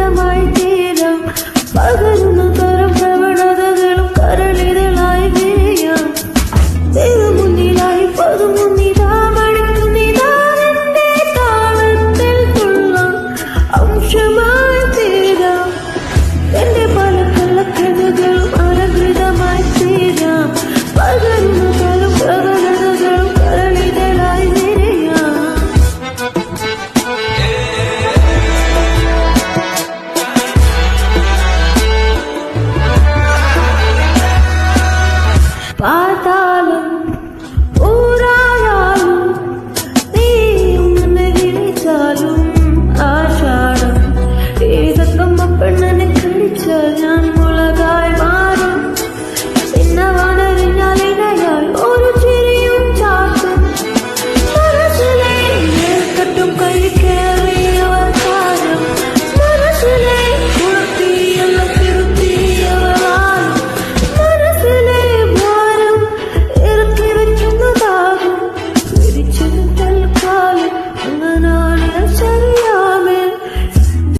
അമൃതമായി തീരാം പകരുന്ന തരം പ്രവണതകളും കരളിതളായി വീഴാം മുന്നിലായി പതുമുന്നിതാ മണിക്കുന്നിതാ എന്റെ താളത്തിൽ തുള്ളാം അംശമായി തീരാം എന്റെ പല കള്ളക്കഥകളും അലങ്കൃതമായി തീരാം പകരുന്ന തരം പ്രവണതകളും കരളിതളായി വീഴാം പാതാ